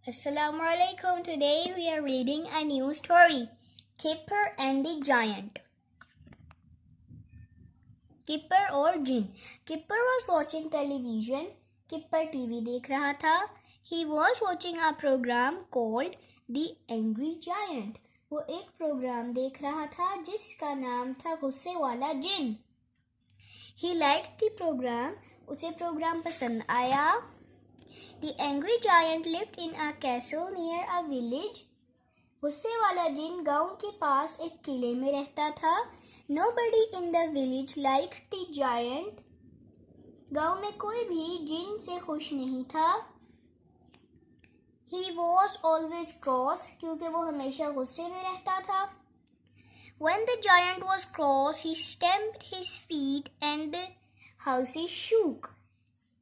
Assalamu alaikum. Today we are reading a new story, Kipper and the Giant. Kipper और जिन. Kipper was watching television. Kipper TV देख रहा था. He was watching a program called The Angry Giant. वो एक programme देख रहा था जिसका नाम था गुस्से वाला जिन. He liked the program. उसे प्रोग्राम पसंद आया. The angry giant lived in a castle near a village. गुस्से वाला जिन गांव के पास एक किले में रहता था. Nobody in the village liked the giant. गांव में कोई भी जिन से खुश नहीं था. He was always cross क्योंकि वो हमेशा गुस्से में रहता था. When the giant was cross, he stamped his feet and the houses shook.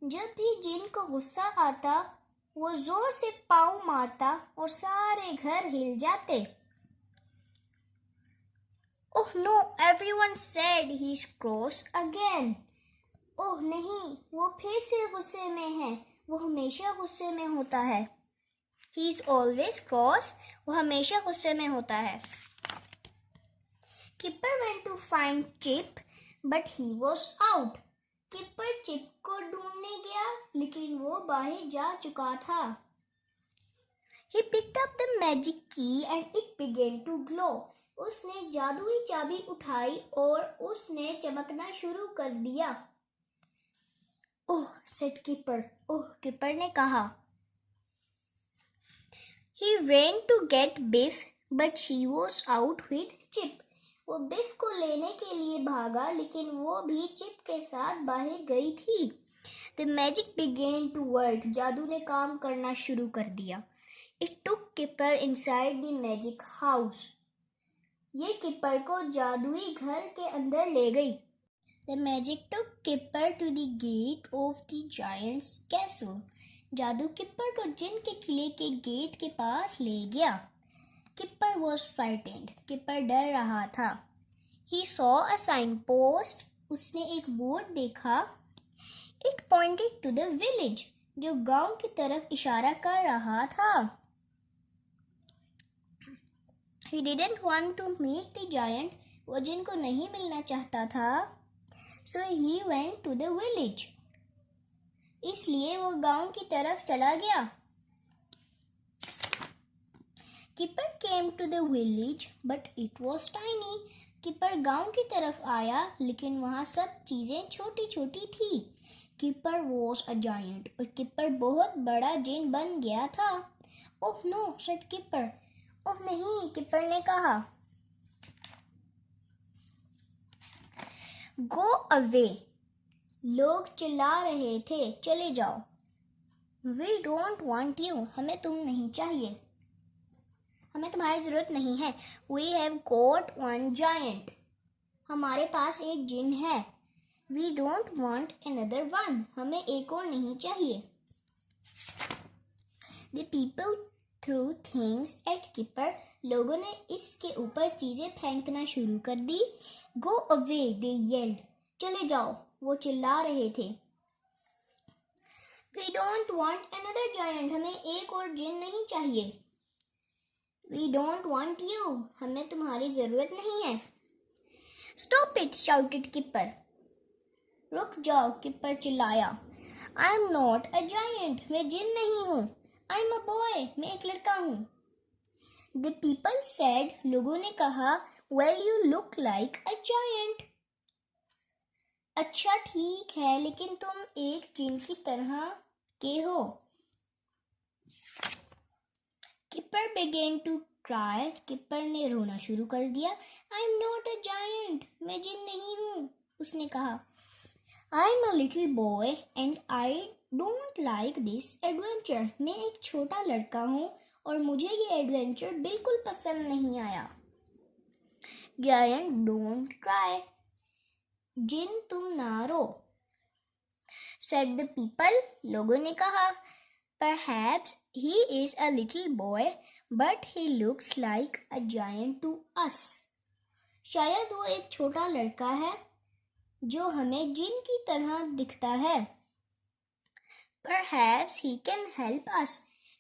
जब भी जिन को गुस्सा आता वो जोर से पाँव मारता और सारे घर हिल जाते. Oh no, everyone said he's cross again. ओह नहीं, वो फिर से गुस्से में है. वो हमेशा गुस्से में होता है. He's always cross. वो हमेशा गुस्से में होता है. Kipper went to find Chip, but he was out. Keeper chip को ढूंढने गया लेकिन वो बाहर जा चुका था. He picked up the magic key and it began to glow. उसने जादुई चाबी उठाई और उसने चमकना शुरू कर दिया. ओह, said Kipper. ओह, किप्पर ने कहा. He ran to get Biff, but she was out with Chip. वो बिफ को लेने के लिए भागा लेकिन वो भी चिप के साथ बाहर गई थी. The magic began to work. जादू ने काम करना शुरू कर दिया. It took Kipper inside the magic house. ये किप्पर को जादुई घर के अंदर ले गई. The magic took Kipper to the gate of the giant's castle. जादू किप्पर को जिन के किले के गेट के पास ले गया. Kipper was frightened. किप्पर डर रहा था. He saw a signpost. उसने एक बोर्ड देखा. It pointed to the village. जो गांव की तरफ इशारा कर रहा था. He didn't want to meet the giant. वो जिन को नहीं मिलना चाहता था. So he went to the village. इसलिए वो गांव की तरफ चला गया. Kipper came to the village, but it was tiny. Keeper गांव की तरफ आया लेकिन वहाँ सब चीजें छोटी छोटी थी. Kipper was a giant. और किप्पर बहुत बड़ा जिन बन गया था. Oh no, said Kipper. ओह नहीं, किप्पर ने कहा. Go away. लोग चिल्ला रहे थे, चले जाओ. We don't want you. हमें तुम नहीं चाहिए. हमें तुम्हारी जरूरत नहीं है. We have got one giant. हमारे पास एक जिन है. We don't want another one. हमें एक और नहीं चाहिए. The people threw things at Kipper. लोगों ने इसके ऊपर चीजें फेंकना शुरू कर दी. Go away, they yelled. चले जाओ, वो चिल्ला रहे थे. We don't want another giant. हमें एक और जिन नहीं चाहिए. We don't want you. हमें तुम्हारी जरूरत नहीं है. Stop it, shouted Kipper. रुक जाओ, किप्पर चिल्लाया. I'm not a giant. मैं जिन नहीं हूँ. I'm a boy. मैं एक लड़का हूँ. The people said. लोगों ने कहा. Well, you look like a giant. अच्छा ठीक है, लेकिन तुम एक जिन की तरह के हो. Kipper began to cry. Keeper ने रोना शुरू कर दिया. I'm not a giant. मैं जिन नहीं हूँ. उसने कहा. I'm a little boy and I don't like this adventure. मैं एक छोटा लड़का हूँ और मुझे ये एडवेंचर बिल्कुल पसंद नहीं आया. Giant don't cry. जिन तुम ना रो. Said the people. लोगों ने कहा. Perhaps he is a little boy, but he looks like a giant to us. शायद वो एक छोटा लड़का है जो हमें जिन की तरह दिखता है. Perhaps he can help us.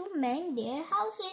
to mend their houses.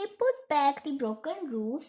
He put back the broken roofs.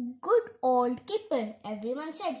Good old Kipper, everyone said.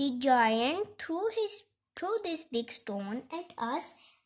The giant threw this big stone at us.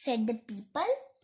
Said the people.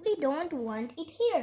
We don't want it here.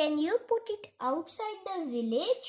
Can you put it outside the village?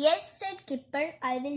Yes, said Kipper. I will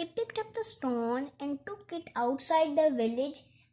He picked up the stone and took it outside the village.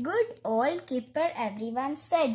Good old Kipper, everyone said.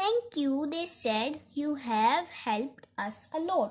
Thank you, they said. You have helped us a lot.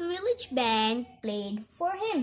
The village band played for him.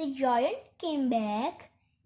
The giant came back.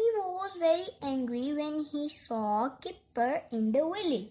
He was very angry when he saw Kipper in the village.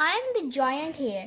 I am the giant here.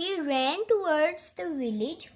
He ran towards the village.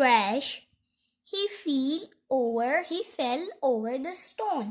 Crash. He fell over the stone.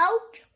Ouch!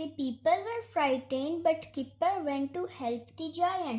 The people were frightened, but Kipper went to help the giant.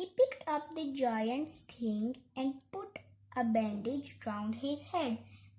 He picked up the giant's thing and put a bandage round his head.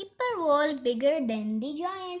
Kipper was bigger than the giant.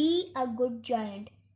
Be a good giant.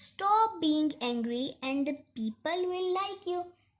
Stop being angry and the people will like you.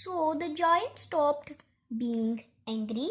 So the giant stopped being angry.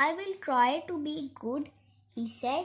I will try to be good, he said.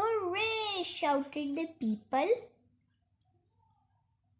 Hooray! shouted the people.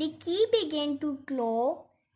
The key began to glow.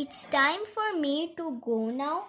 It's time for me to go now.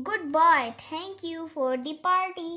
Goodbye. Thank you for the party.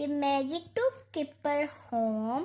The magic took Kipper home.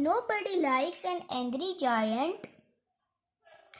Nobody likes an angry giant.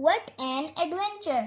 What an adventure!